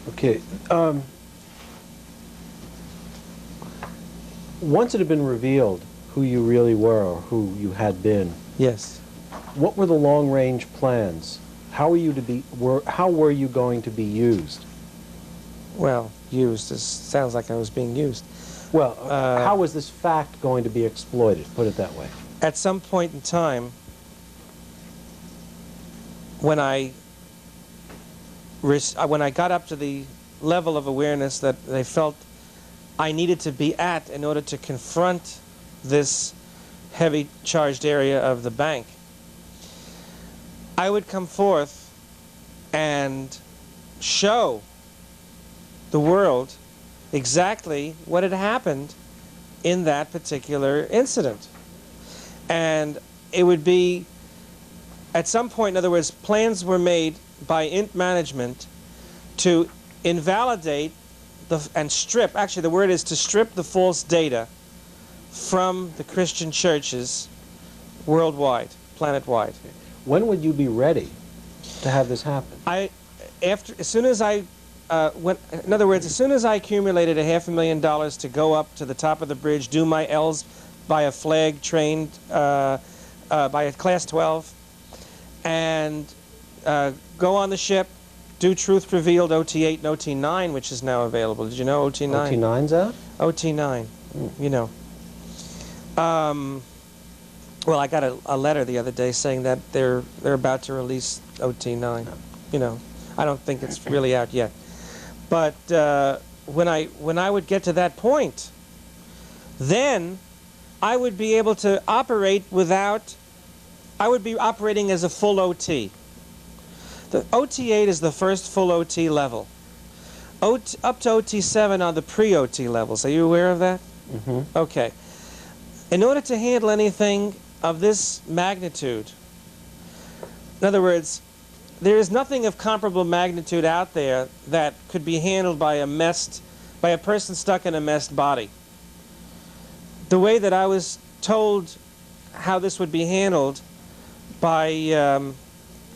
Okay. Once it had been revealed who you really were or who you had been, Yes. what were the long-range plans? How were you going to be used? Well, used sounds like I was being used. Well, how was this fact going to be exploited? Put it that way. At some point in time, when I got up to the level of awareness that they felt I needed to be at in order to confront this heavy charged area of the bank, I would come forth and show the world exactly what had happened in that particular incident. And it would be, at some point, in other words, plans were made by INT management to invalidate and strip, actually the word is to strip the false data from the Christian churches worldwide, planet-wide. When would you be ready to have this happen? As soon as I accumulated $500,000 to go up to the top of the bridge, do my L's by a flag trained by a class 12, and go on the ship, do Truth Revealed OT8 and OT9, which is now available. Did you know OT9? OT9's out? OT9, you know. Well, I got a letter the other day saying that they're about to release OT9. You know, I don't think it's really out yet. But when I would get to that point, then I would be able to operate without. I would be operating as a full OT. The OT8 is the first full OT level. Up to OT7 are the pre-OT levels. Are you aware of that? Mm-hmm. Okay. In order to handle anything of this magnitude, in other words, there is nothing of comparable magnitude out there that could be handled by a person stuck in a messed body. The way that I was told how this would be handled by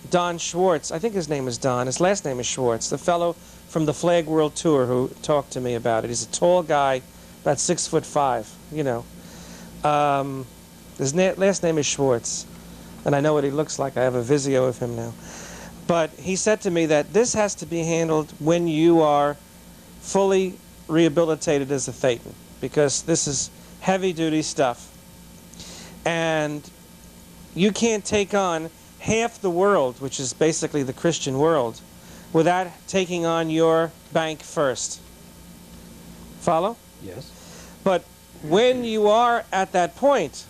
Don Schwartz, I think his name is Don, his last name is Schwartz, the fellow from the Flag World Tour who talked to me about it. He's a tall guy, about 6'5", you know. His last name is Schwartz, and I know what he looks like. I have a Vizio of him now. But he said to me that this has to be handled when you are fully rehabilitated as a Thetan, because this is heavy-duty stuff. And you can't take on half the world, which is basically the Christian world, without taking on your bank first. Follow? Yes. But when you are at that point,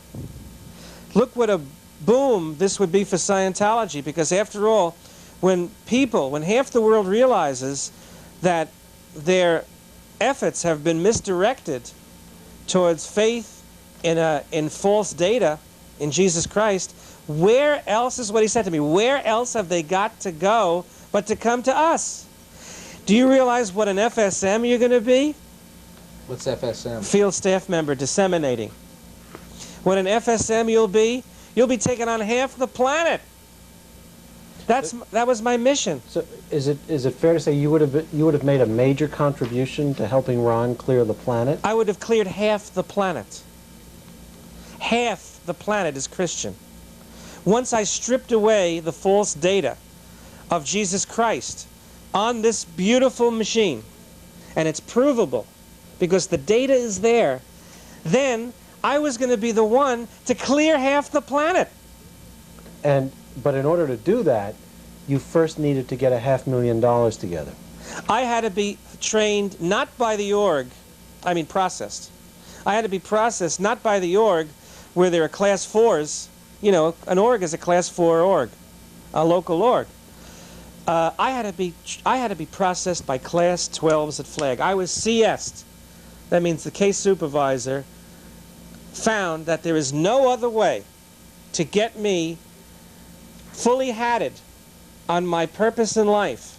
look what a boom this would be for Scientology, because after all, when half the world realizes that their efforts have been misdirected towards faith in false data in Jesus Christ, where else is what he said to me? Where else have they got to go but to come to us? Do you realize what an FSM you're going to be? What's FSM? Field staff member disseminating. What an FSM you'll be taking on half the planet. That was my mission. So is it fair to say you would have made a major contribution to helping Ron clear the planet? I would have cleared half the planet. Half the planet is Christian. Once I stripped away the false data of Jesus Christ on this beautiful machine, and it's provable because the data is there, then I was going to be the one to clear half the planet. But in order to do that, you first needed to get $500,000 together. I had to be trained not by the org, processed. I had to be processed not by the org where there are class 4s. You know, an org is a class 4 org, a local org. I had to be processed by class 12s at Flag. I was CS'd. That means the case supervisor found that there is no other way to get me fully hatted on my purpose in life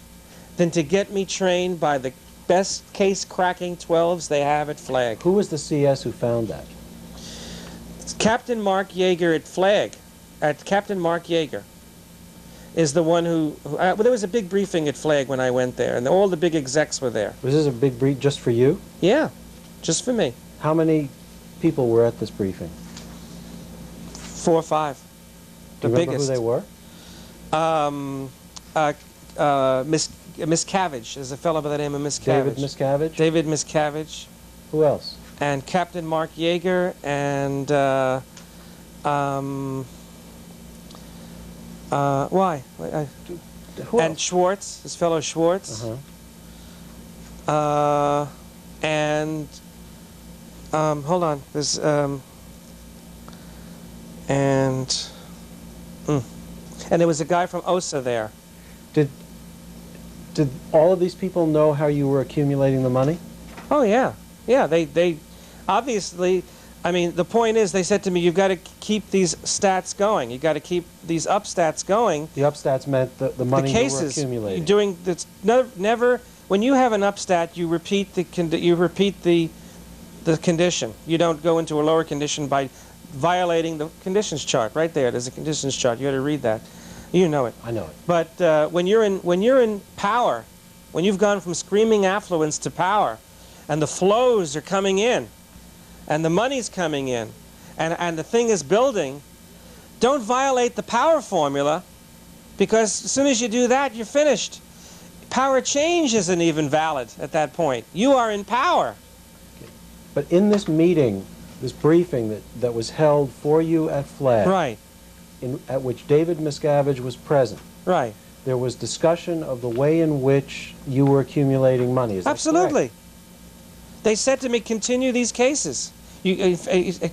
than to get me trained by the best case-cracking 12s they have at Flag. Who was the CS who found that? It's Captain Mark Yeager at Flag, Captain Mark Yeager. is the one who well, there was a big briefing at Flag when I went there, and all the big execs were there. Was this a big brief just for you? Yeah, just for me. How many people were at this briefing? 4 or 5. Do you remember who they were? Miscavige. There's a fellow by the name of Miscavige. David Miscavige? David Miscavige. Who else? And Captain Mark Yeager and why? Who And else? Schwartz, his fellow Schwartz. And hold on, there's and there was a guy from OSA there. Did all of these people know how you were accumulating the money? Oh yeah, yeah. They obviously. I mean, the point is, they said to me, "You've got to keep these stats going. You've got to keep these up stats going." The upstats meant the money the cases, you were accumulating. You're doing this. Never. When you have an upstat, you repeat the condition. You don't go into a lower condition by violating the conditions chart. Right there, there's a conditions chart. You got to read that. You know it. I know it. But when you're in power, when you've gone from screaming affluence to power, and the flows are coming in, and the money's coming in, and the thing is building, don't violate the power formula, because as soon as you do that, you're finished. Power change isn't even valid at that point. You are in power. But in this meeting, this briefing that was held for you at Flag, Right, at which David Miscavige was present, right. there was discussion of the way in which you were accumulating money. Is that Absolutely. correct? They said to me, continue these cases. You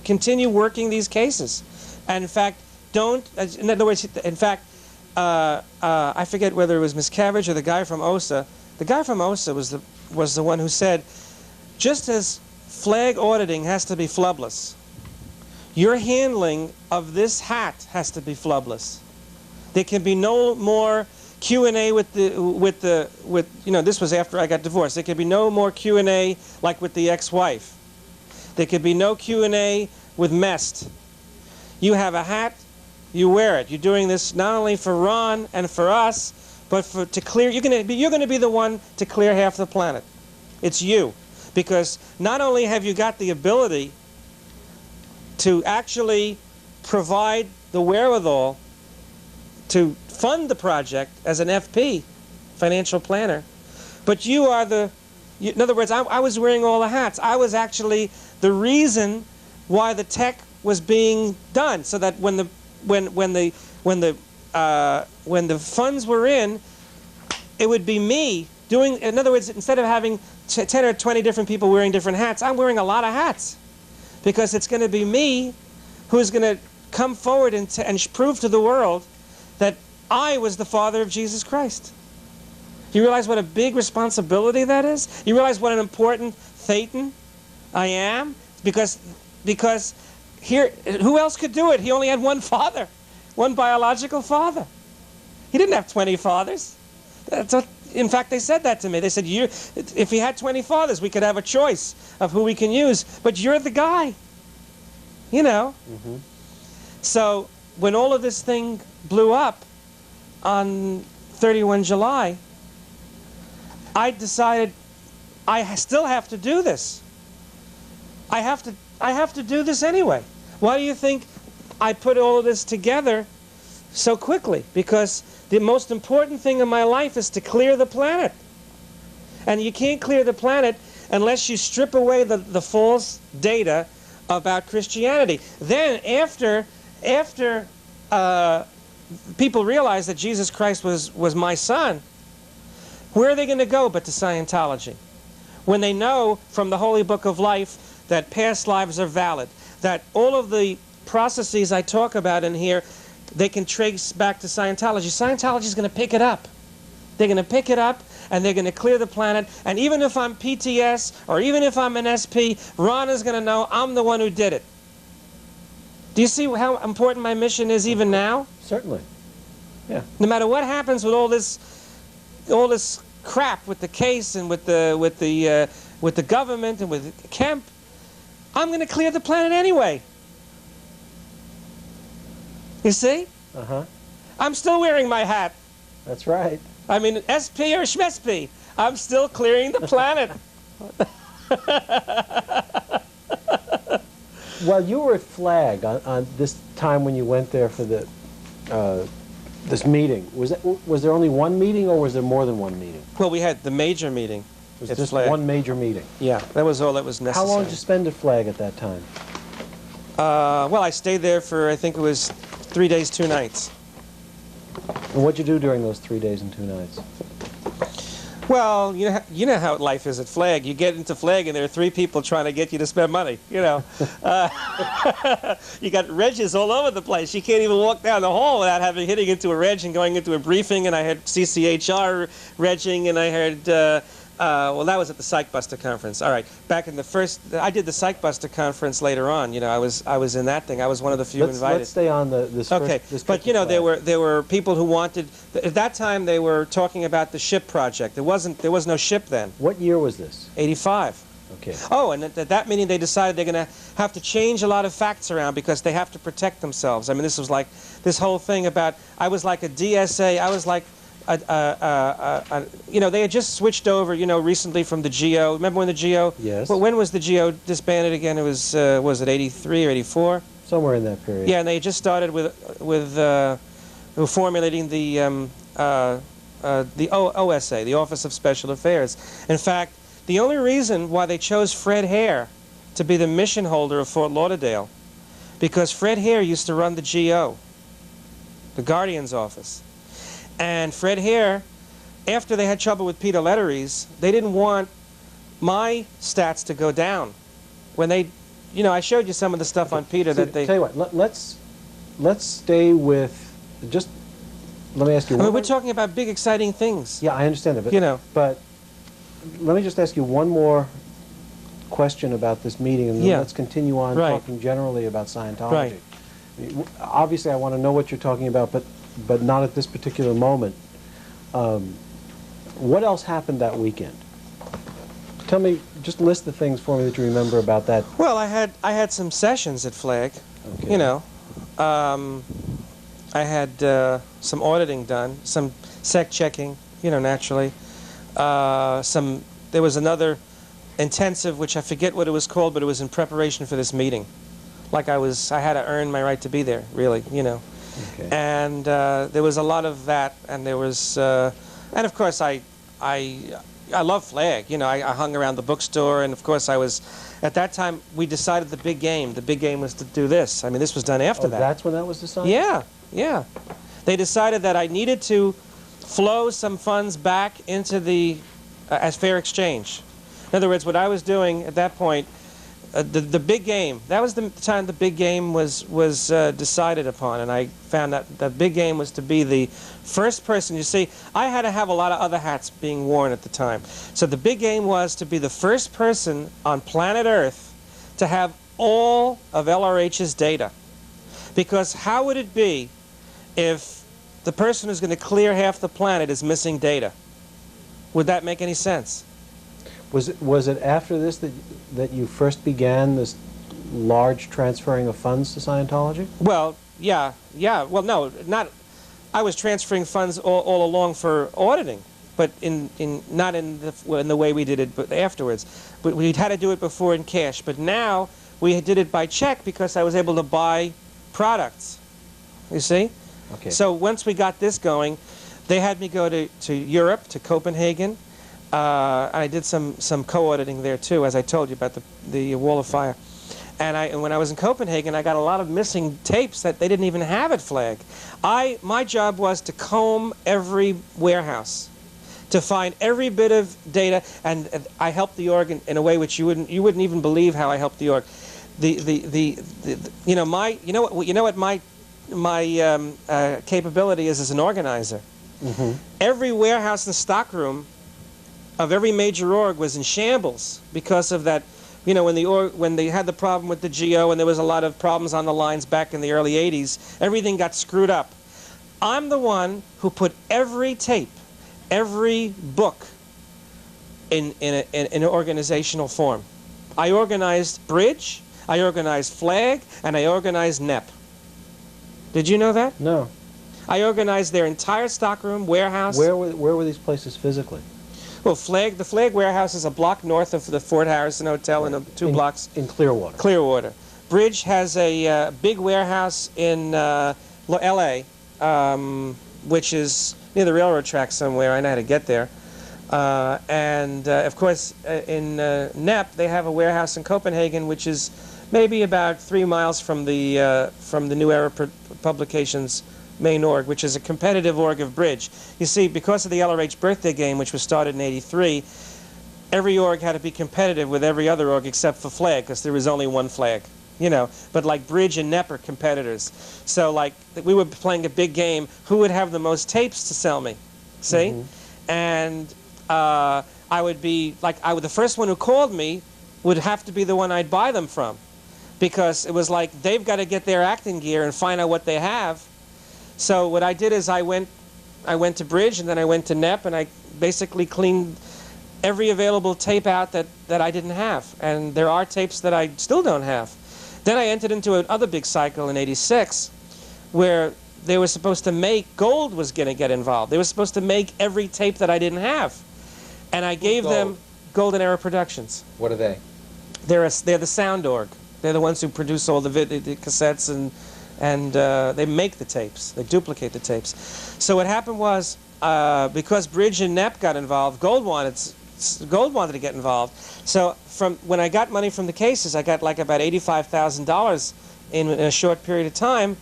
continue working these cases. And in fact, don't, in other words, in fact, I forget whether it was Miscavige or the guy from OSA. The guy from OSA was the one who said, just as Flag auditing has to be flubless, your handling of this hat has to be flubless. There can be no more Q&A with you know, this was after I got divorced. There could be no more Q&A like with the ex-wife. There could be no Q&A with Mest. You have a hat, you wear it. You're doing this not only for Ron and for us, but to clear. You're going to be the one to clear half the planet. It's you, because not only have you got the ability to actually provide the wherewithal to fund the project as an FP, financial planner, but you are in other words, I was wearing all the hats. I was actually the reason why the tech was being done, so that when the funds were in, it would be me doing. In other words, instead of having 10 or 20 different people wearing different hats, I'm wearing a lot of hats, because it's going to be me who's going to come forward and prove to the world that I was the father of Jesus Christ. You realize what a big responsibility that is? You realize what an important thetan I am? Because here, who else could do it? He only had one father, one biological father. He didn't have 20 fathers. In fact, they said that to me. They said, if he had 20 fathers, we could have a choice of who we can use, but you're the guy. You know? Mm-hmm. So when all of this thing blew up on 31 July, I decided I still have to do this. I have to do this anyway. Why do you think I put all of this together so quickly? Because the most important thing in my life is to clear the planet. And you can't clear the planet unless you strip away the false data about Christianity. Then after people realize that Jesus Christ was my son, where are they going to go but to Scientology? When they know from the Holy Book of Life that past lives are valid, that all of the processes I talk about in here, they can trace back to Scientology. Scientology is going to pick it up. They're going to pick it up, and they're going to clear the planet. And even if I'm PTS, or even if I'm an SP, Ron is going to know I'm the one who did it. Do you see how important my mission is even now? Certainly. Yeah. No matter what happens with all this crap with the case and with the government and with Kemp, I'm going to clear the planet anyway. You see? Uh-huh. I'm still wearing my hat. That's right. I mean, SP or SMSP, I'm still clearing the planet. Well, you were at Flag on this time when you went there for the this meeting. Was there only one meeting, or was there more than one meeting? Well, we had the major meeting. It was at just Flag. one major meeting. Yeah, that was all that was necessary. How long did you spend at Flag at that time? Well, I stayed there for, I think it was 3 days, 2 nights. And what'd you do during those 3 days and 2 nights? Well, you know how life is at Flag. You get into Flag and there are 3 people trying to get you to spend money, you know. You got redges all over the place. You can't even walk down the hall without hitting into a reg and going into a briefing, and I had CCHR regging, and I had, well, that was at the Psychbuster conference. All right, back in the first, I did the Psychbuster conference later on. You know, I was in that thing. I was one of the few invited. Let's stay on this okay, first. This but you know, there were people who wanted. At that time, they were talking about the ship project. There was no ship then. What year was this? 85. Okay. Oh, and at that meeting, they decided they're going to have to change a lot of facts around because they have to protect themselves. I mean, this was like this whole thing about. I was like a DSA. I was like. You know, they had just switched over, you know, recently from the GO. Remember when the GO? Yes. Well, when was the GO disbanded again? It was it 83 or 84? Somewhere in that period. Yeah, and they just started with formulating the OSA, the Office of Special Affairs. In fact, the only reason why they chose Fred Hare to be the mission holder of Fort Lauderdale, because Fred Hare used to run the GO, the Guardian's office. And Fred Hare, after they had trouble with Peter Letteries, they didn't want my stats to go down. When they, you know, I showed you some of the stuff on Peter that they... Tell you what, let's stay with, just, let me ask you... I mean, we're talking about big, exciting things. Yeah, I understand that, but, you know. But let me just ask you one more question about this meeting, and then let's continue on talking generally about Scientology. Right. I mean, obviously, I want to know what you're talking about, but not at this particular moment. What else happened that weekend? Tell me, just list the things for me that you remember about that. Well, I had some sessions at Flag. Okay. You know, I had some auditing done, some sec checking. You know, naturally. There was another intensive, which I forget what it was called, but it was in preparation for this meeting. Like I had to earn my right to be there, really. You know. Okay. And there was a lot of that, and there was, and of course I love Flag. You know, I hung around the bookstore, and of course I was, at that time we decided the big game. The big game was to do this. I mean, this was done after that. That's when that was decided? Yeah, yeah. They decided that I needed to flow some funds back into the, as fair exchange. In other words, what I was doing at that point, the big game, that was the time the big game was decided upon, and I found that the big game was to be the first person. You see, I had to have a lot of other hats being worn at the time. So the big game was to be the first person on planet Earth to have all of LRH's data. Because how would it be if the person who's going to clear half the planet is missing data? Would that make any sense? Was it after this that you first began this large transferring of funds to Scientology? Well, yeah. Well, no, not. I was transferring funds all along for auditing, but not in the way we did it but afterwards. But we had to do it before in cash. But now we did it by check because I was able to buy products. You see? Okay. So once we got this going, they had me go to Europe, to Copenhagen. I did some co-auditing there too, as I told you about the Wall of Fire. And when I was in Copenhagen, I got a lot of missing tapes that they didn't even have at Flag. My job was to comb every warehouse, to find every bit of data, and I helped the org in a way which you wouldn't even believe how I helped the org. You know what my capability is as an organizer. Mm-hmm. Every warehouse and stockroom of every major org was in shambles because of that. You know, when they had the problem with the GO and there was a lot of problems on the lines back in the early 80s, everything got screwed up. I'm the one who put every tape, every book in an organizational form. I organized Bridge, I organized Flag, and I organized NEP. Did you know that? No. I organized their entire stockroom, warehouse. Where were these places physically? Well, the Flag warehouse is a block north of the Fort Harrison Hotel and 2 blocks. In Clearwater. Clearwater. Bridge has a big warehouse in L.A., which is near the railroad track somewhere. I know how to get there. Of course, in NEP, they have a warehouse in Copenhagen, which is maybe about 3 miles from the New Era Publications main org, which is a competitive org of Bridge. You see, because of the LRH birthday game, which was started in '83, every org had to be competitive with every other org except for Flag, because there was only one Flag. You know, but like Bridge and NEP are competitors. So like we were playing a big game, who would have the most tapes to sell me? See? And I would be like, the first one who called me would have to be the one I'd buy them from, because it was like they've got to get their acting gear and find out what they have. So what I did is I went to Bridge and then I went to NEP and I basically cleaned every available tape out that I didn't have. And there are tapes that I still don't have. Then I entered into another big cycle in '86 where they were supposed to make, Gold was going to get involved. They were supposed to make every tape that I didn't have. And I gave them Golden Era Productions. What are they? They're the sound org. They're the ones who produce all the cassettes and they make the tapes. They duplicate the tapes. So what happened was, because Bridge and NEP got involved, Gold wanted to get involved. So when I got money from the cases, I got like about $85,000 in a short period of time.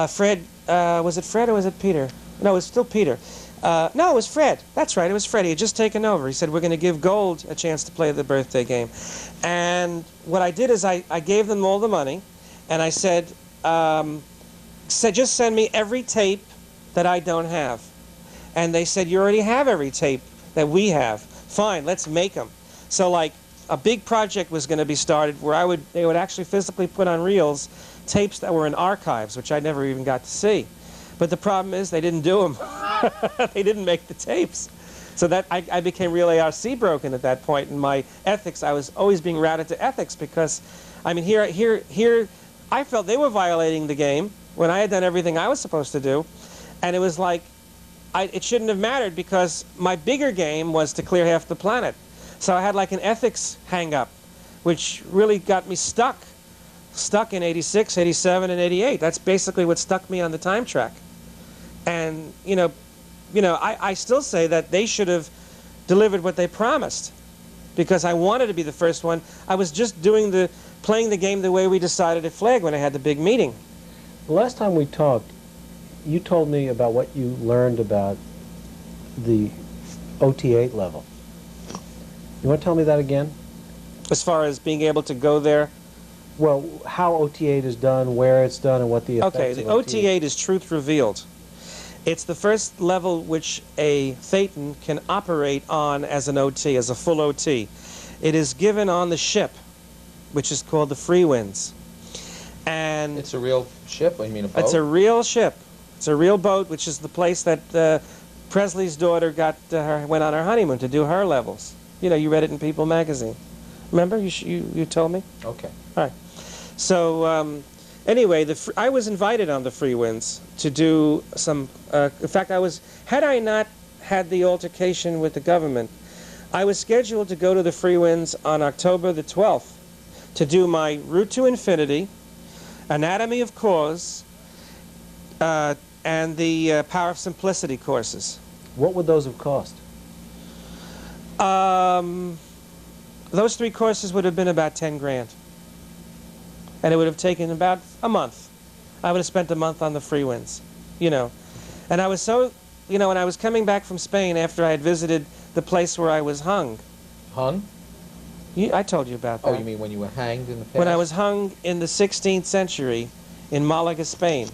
Fred, was it Fred or was it Peter? No, it was still Peter. No, it was Fred. That's right, it was Fred. He had just taken over. He said, we're going to give Gold a chance to play the birthday game. And what I did is I gave them all the money, and I said, just send me every tape that I don't have. And they said, you already have every tape that we have. Fine, let's make them. So like a big project was going to be started where they would actually physically put on reels tapes that were in archives, which I never even got to see. But the problem is they didn't do them. They didn't make the tapes. So that I became real ARC broken at that point in my ethics. I was always being routed to ethics because, I mean, here, I felt they were violating the game when I had done everything I was supposed to do. And it was like, it shouldn't have mattered because my bigger game was to clear half the planet. So I had like an ethics hang-up, which really got me stuck in '86, '87, and '88. That's basically what stuck me on the time track. And, I still say that they should have delivered what they promised because I wanted to be the first one. I was just playing the game the way we decided at Flag when I had the big meeting. The last time we talked, you told me about what you learned about the OT8 level. You want to tell me that again? As far as being able to go there? Well, how OT8 is done, where it's done, and what the effects Okay, the of OT8 is truth revealed. It's the first level which a Thetan can operate on as an OT, as a full OT. It is given on the ship, which is called the Free Winds. And it's a real ship? You mean a boat? It's a real ship. It's a real boat, which is the place that Presley's daughter went on her honeymoon to do her levels. You know, you read it in People magazine. Remember? You told me? Okay. All right. So anyway, I was invited on the Free Winds to do some. In fact, had I not had the altercation with the government, I was scheduled to go to the Free Winds on October the 12th to do my Route to Infinity, Anatomy of Cause, and the Power of Simplicity courses. What would those have cost? Those 3 courses would have been about 10 grand. And it would have taken about a month. I would have spent a month on the Free Winds, And I was so, when I was coming back from Spain after I had visited the place where I was hung. Hung? I told you about that. Oh, you mean when you were hanged in the past? When I was hung in the 16th century in Malaga, Spain,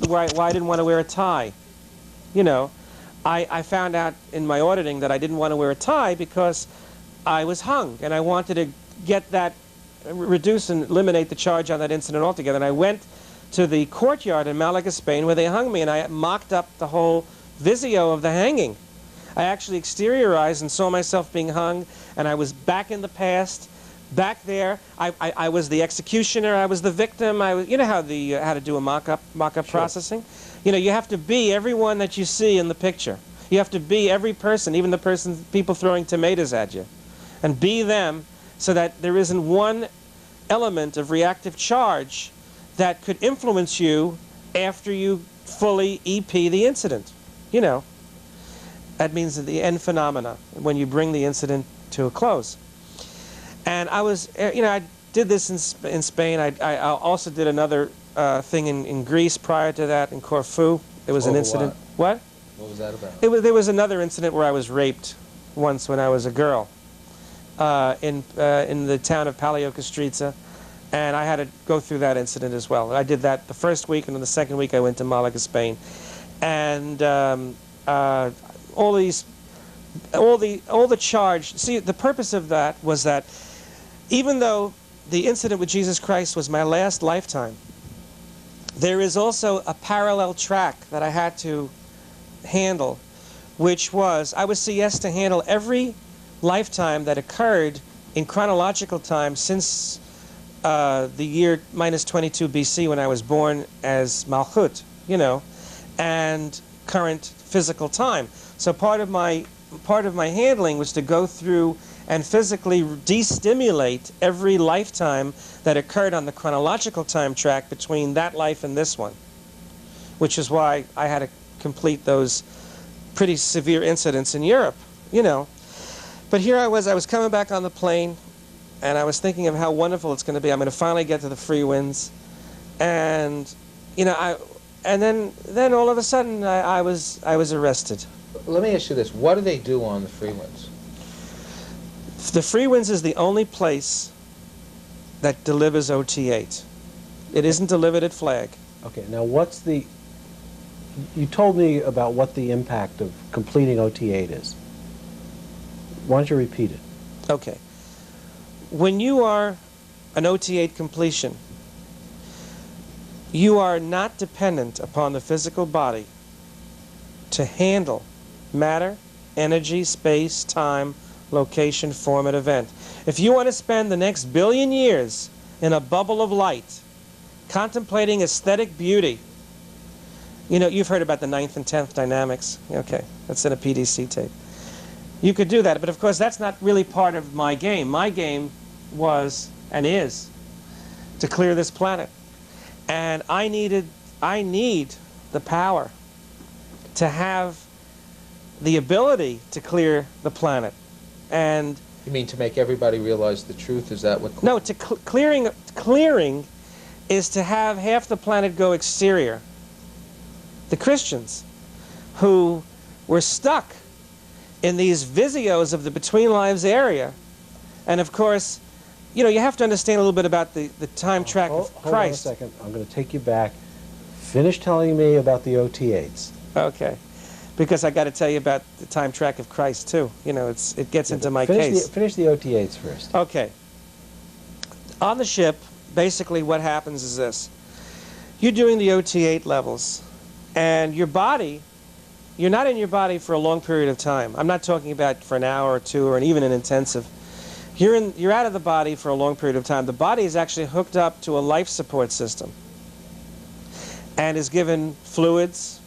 where I didn't want to wear a tie. I found out in my auditing that I didn't want to wear a tie because I was hung, and I wanted to get that, reduce and eliminate the charge on that incident altogether. And I went to the courtyard in Malaga, Spain, where they hung me, and I mocked up the whole visio of the hanging. I actually exteriorized and saw myself being hung, and I was back in the past, back there. I was the executioner. I was the victim. You know how to do a mock-up Sure. processing. You know, you have to be everyone that you see in the picture. You have to be every person, even the people throwing tomatoes at you. And be them so that there isn't one element of reactive charge that could influence you after you fully EP the incident. You know, that means the end phenomena, when you bring the incident to a close. And I was, you know, I did this in Spain. I also did another thing in Greece prior to that, in Corfu. There was an incident. What? What was that about? There was another incident where I was raped once when I was a girl in the town of Paleokastrica, and I had to go through that incident as well. I did that the first week, and then the second week I went to Malaga, Spain, and all the charge. See, the purpose of that was that even though the incident with Jesus Christ was my last lifetime, there is also a parallel track that I had to handle, which was I was CS to handle every lifetime that occurred in chronological time since the year -22 BC, when I was born as Malchut, you know, and current physical time. So part of my handling was to go through and physically destimulate every lifetime that occurred on the chronological time track between that life and this one, which is why I had to complete those pretty severe incidents in Europe, you know. But here I was coming back on the plane, and I was thinking of how wonderful it's going to be. I'm going to finally get to the free winds, and you know, and then all of a sudden I was arrested. Let me ask you this: what do they do on the free winds? The free winds is the only place that delivers OT8. It isn't delivered at Flag. Okay, now what's the... You told me about what the impact of completing OT8 is. Why don't you repeat it? Okay. When you are an OT8 completion, you are not dependent upon the physical body to handle matter, energy, space, time, location, form, and event. If you want to spend the next billion years in a bubble of light, contemplating aesthetic beauty, you know, you've heard about the 9th and 10th dynamics. Okay, that's in a PDC tape. You could do that, but of course that's not really part of my game. My game was, and is, to clear this planet. And I need the power to have the ability to clear the planet. And You mean to make everybody realize the truth? Is that what? no, clearing is to have half the planet go exterior. The Christians, who were stuck in these visios of the Between Lives area, and of course, you know, you have to understand a little bit about the time track of Christ. Hold on a second. I'm going to take you back. Finish telling me about the OT8s. Okay. Because I got to tell you about the time track of Christ too. You know, it gets into my case. Finish the OT8s first. Okay. On the ship, basically what happens is this. You're doing the OT8 levels, and your body, you're not in your body for a long period of time. I'm not talking about for an hour or two or even an intensive. You're out of the body for a long period of time. The body is actually hooked up to a life support system and is given fluids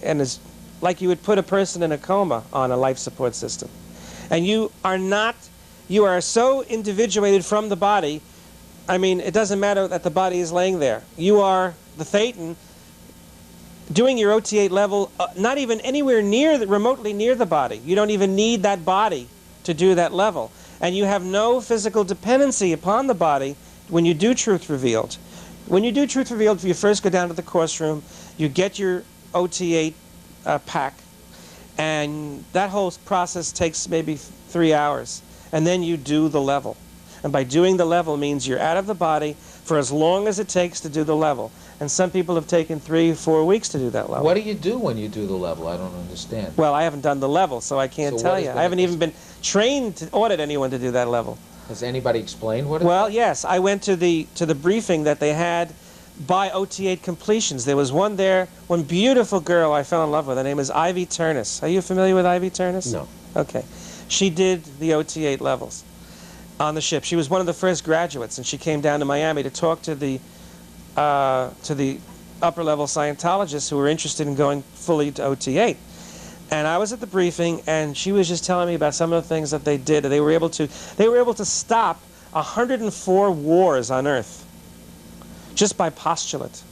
and is like you would put a person in a coma on a life support system. And you are so individuated from the body, I mean, it doesn't matter that the body is laying there. You are the Thetan doing your OT8 level, not even anywhere remotely near the body. You don't even need that body to do that level. And you have no physical dependency upon the body when you do Truth Revealed. When you do Truth Revealed, you first go down to the course room, you get your OT8 pack, and that whole process takes maybe 3 hours, and then you do the level. And by doing the level means you're out of the body for as long as it takes to do the level. And some people have taken 3 or 4 weeks to do that level. What do you do when you do the level? I don't understand. Well, I haven't done the level, so I can't tell you. I haven't even been trained to audit anyone to do that level. Has anybody explained what it is? Well, yes. I went to the briefing that they had by OT8 completions. There was one there, one beautiful girl I fell in love with. Her name is Ivy Turnus. Are you familiar with Ivy Turnus? No. Okay. She did the OT8 levels on the ship. She was one of the first graduates, and she came down to Miami to talk to the upper-level Scientologists who were interested in going fully to OT8. And I was at the briefing, and she was just telling me about some of the things that they did. They were able to stop 104 wars on Earth just by postulate.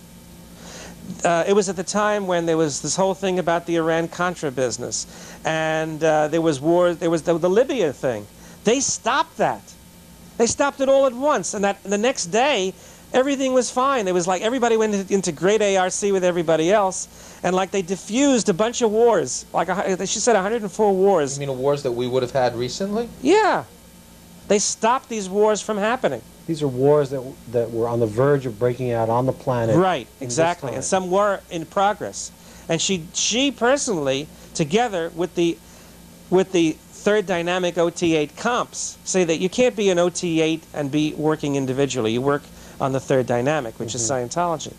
It was at the time when there was this whole thing about the Iran-Contra business, and there was war. There was the Libya thing. They stopped that. They stopped it all at once, and the next day, everything was fine. It was like everybody went into great ARC with everybody else, and like they diffused a bunch of wars. Like she said, 104 wars. You mean the wars that we would have had recently? Yeah, they stopped these wars from happening. These are wars that were on the verge of breaking out on the planet. Right, exactly, and some were in progress. And she personally, together with the third dynamic OT8 comps, say that you can't be an OT8 and be working individually. You work on the third dynamic, which is Scientology.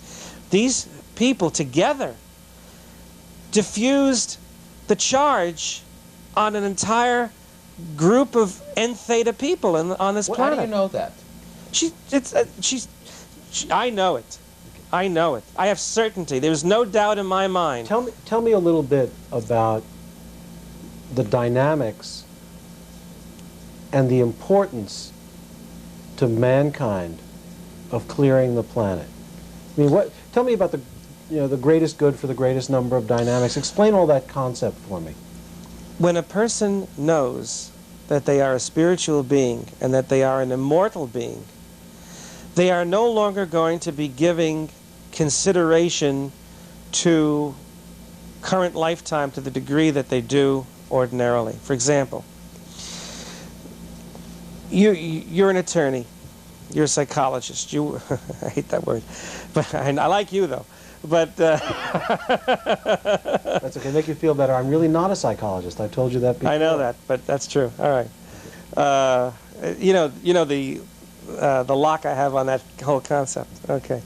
These people together diffused the charge on an entire group of N-theta people on this planet. How do you know that? I know it. I know it. I have certainty. There's no doubt in my mind. Tell me a little bit about the dynamics and the importance to mankind of clearing the planet. I mean, tell me about the greatest good for the greatest number of dynamics. Explain all that concept for me. When a person knows that they are a spiritual being and that they are an immortal being, they are no longer going to be giving consideration to current lifetime to the degree that they do ordinarily. For example, you're an attorney. You're a psychologist. I hate that word, but I like you though. But that's okay. Make you feel better. I'm really not a psychologist. I told you that before. I know that, but that's true. All right. You know the lock I have on that whole concept. Okay.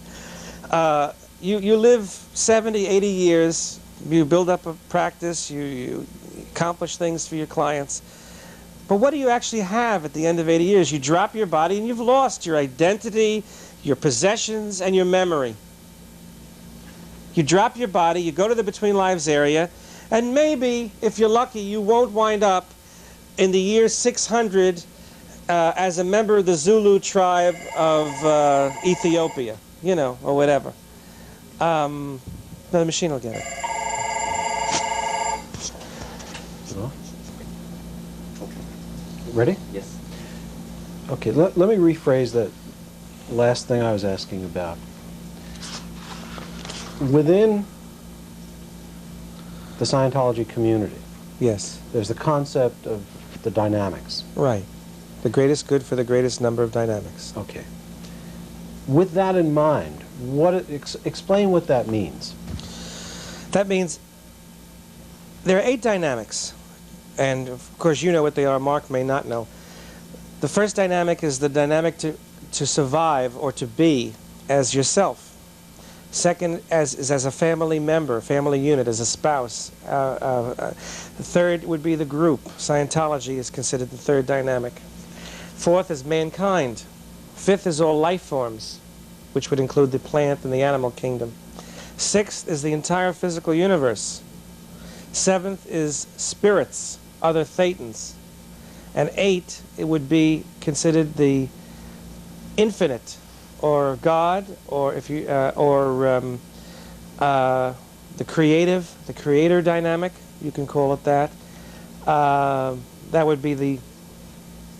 You live 70, 80 years. You build up a practice. You accomplish things for your clients. But what do you actually have at the end of 80 years? You drop your body and you've lost your identity, your possessions, and your memory. You drop your body, you go to the Between Lives area, and maybe, if you're lucky, you won't wind up in the year 600 as a member of the Zulu tribe of Ethiopia, or whatever. The machine will get it. Ready? Yes. Okay, let me rephrase that last thing I was asking about. Within the Scientology community, Yes. there's the concept of the dynamics. Right. The greatest good for the greatest number of dynamics. Okay. With that in mind, explain what that means. That means there are 8 dynamics. And, of course, you know what they are. Mark may not know. The first dynamic is the dynamic to survive or to be as yourself. Second, as a family member, family unit, as a spouse. The third would be the group. Scientology is considered the third dynamic. Fourth is mankind. Fifth is all life forms, which would include the plant and the animal kingdom. Sixth is the entire physical universe. Seventh is spirits, other thetans. And 8, it would be considered the infinite, or God, or the creator dynamic, you can call it that. That would be the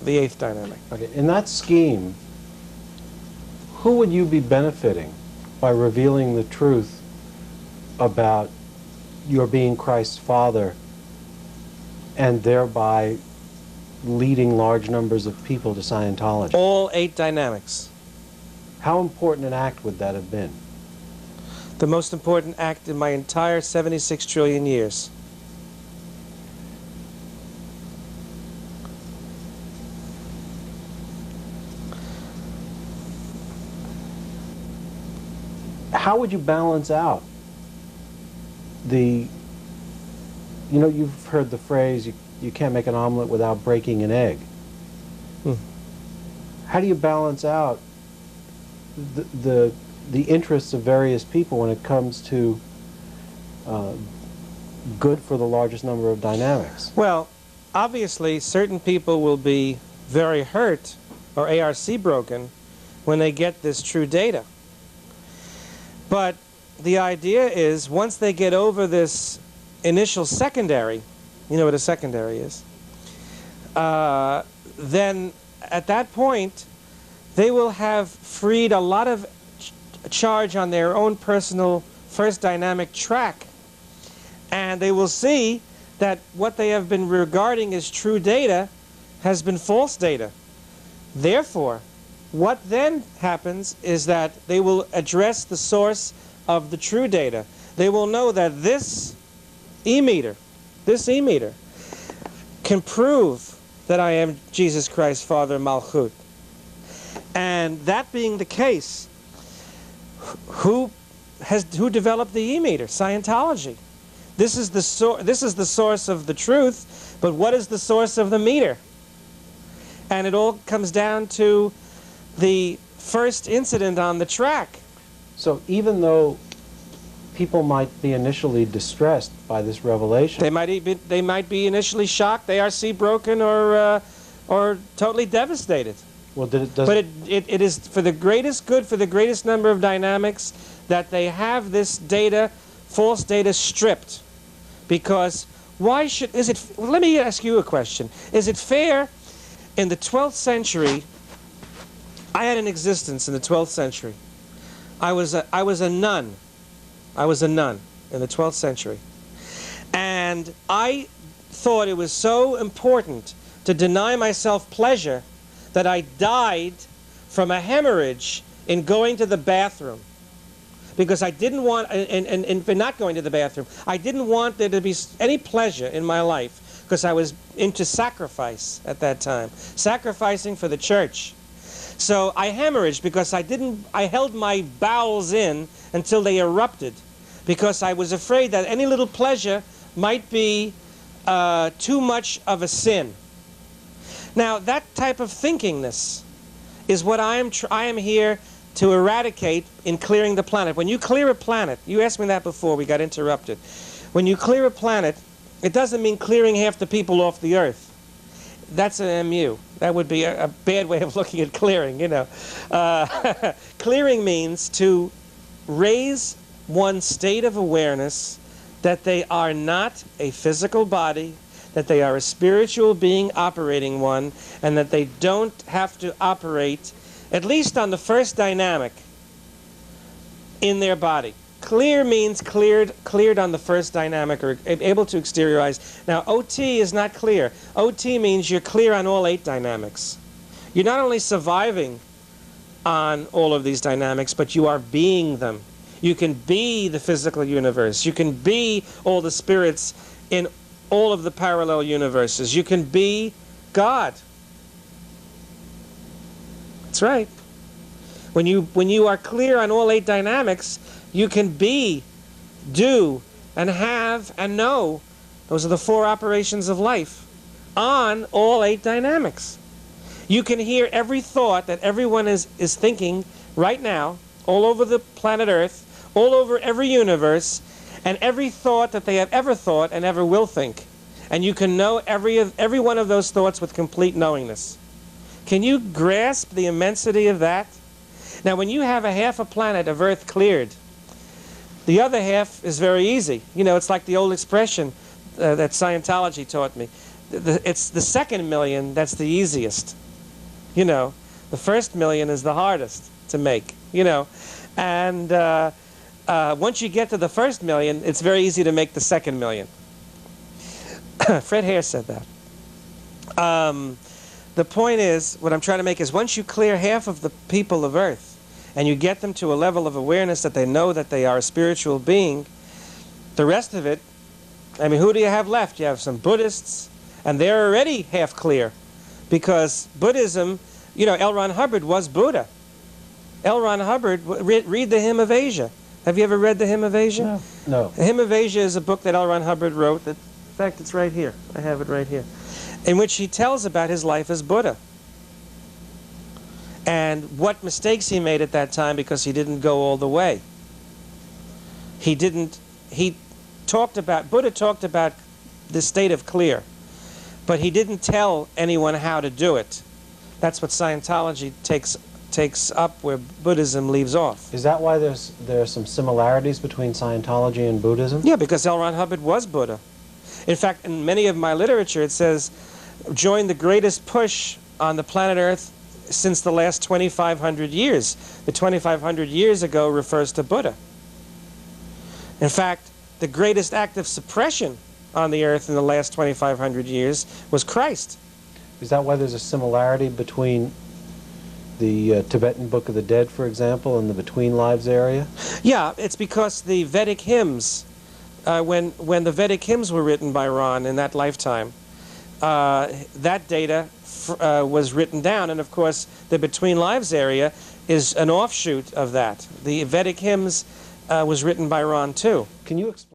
8th dynamic. Okay, in that scheme, who would you be benefiting by revealing the truth about your being Christ's Father and thereby leading large numbers of people to Scientology? All 8 dynamics. How important an act would that have been? The most important act in my entire 76 trillion years. How would you balance out you've heard the phrase, you can't make an omelet without breaking an egg. How do you balance out the the interests of various people when it comes to good for the largest number of dynamics? Well, obviously, certain people will be very hurt or ARC broken when they get this true data. But the idea is, once they get over this initial secondary, you know what a secondary is, then at that point, they will have freed a lot of charge on their own personal first dynamic track. And they will see that what they have been regarding as true data has been false data. Therefore, what then happens is that they will address the source of the true data. They will know that this e-meter can prove that I am Jesus Christ, Father Malchut. And that being the case, who developed the e-meter? Scientology. This is the source of the truth, but what is the source of the meter? And it all comes down to the first incident on the track. So even though people might be initially distressed by this revelation, they might be initially shocked, ARC broken, or totally devastated. well, But it is for the greatest good, for the greatest number of dynamics, that they have this data, false data, stripped. Because why should, let me ask you a question. Is it fair in the 12th century, I had an existence in the 12th century. I was a nun. I was a nun in the 12th century. And I thought it was so important to deny myself pleasure that I died from a hemorrhage in going to the bathroom. Because I didn't want, and for not going to the bathroom, I didn't want there to be any pleasure in my life, because I was into sacrifice at that time, sacrificing for the church. So I hemorrhaged because I held my bowels in until they erupted, because I was afraid that any little pleasure might be too much of a sin. Now, that type of thinkingness is what I am here to eradicate in clearing the planet. When you clear a planet, you asked me that before we got interrupted. When you clear a planet, it doesn't mean clearing half the people off the earth. That's an MU. That would be a bad way of looking at clearing, you know. Clearing means to raise one's state of awareness that they are not a physical body, that they are a spiritual being operating one, and that they don't have to operate, at least on the first dynamic, in their body. Clear means cleared on the first dynamic, or able to exteriorize. Now, OT is not clear. OT means you're clear on all 8 dynamics. You're not only surviving on all of these dynamics, but you are being them. You can be the physical universe. You can be all the spirits in all of the parallel universes. You can be God. That's right. When you are clear on all 8 dynamics, you can be, do, and have, and know. Those are the 4 operations of life on all 8 dynamics. You can hear every thought that everyone is thinking right now, all over the planet Earth, all over every universe, and every thought that they have ever thought and ever will think. And you can know every one of those thoughts with complete knowingness. Can you grasp the immensity of that? Now, when you have a half a planet of Earth cleared, the other half is very easy. You know, it's like the old expression that Scientology taught me. It's the second million that's the easiest. You know, the first million is the hardest to make, you know. And once you get to the first million, it's very easy to make the second million. Fred Hare said that. The point is, what I'm trying to make is, once you clear half of the people of Earth, and you get them to a level of awareness that they know that they are a spiritual being, the rest of it, I mean, who do you have left? You have some Buddhists, and they're already half clear. Because Buddhism, you know, L. Ron Hubbard was Buddha. L. Ron Hubbard, read the Hymn of Asia. Have you ever read the Hymn of Asia? No. The Hymn of Asia is a book that L. Ron Hubbard wrote. That, in fact, it's right here. I have it right here. In which he tells about his life as Buddha. and what mistakes he made at that time because he didn't go all the way. Buddha talked about the state of clear, but he didn't tell anyone how to do it. That's what Scientology takes up where Buddhism leaves off. Is that why there are some similarities between Scientology and Buddhism? Yeah, because L. Ron Hubbard was Buddha. In fact, in many of my literature it says, join the greatest push on the planet Earth since the last 2,500 years. The 2,500 years ago refers to Buddha. In fact, the greatest act of suppression on the earth in the last 2,500 years was Christ. Is that why there's a similarity between the Tibetan Book of the Dead, for example, and the Between Lives area? Yeah, it's because the Vedic hymns, when the Vedic hymns were written by Ron in that lifetime, that data was written down, and of course the Between Lives area is an offshoot of that. The Vedic hymns was written by Ron too. Can you explain?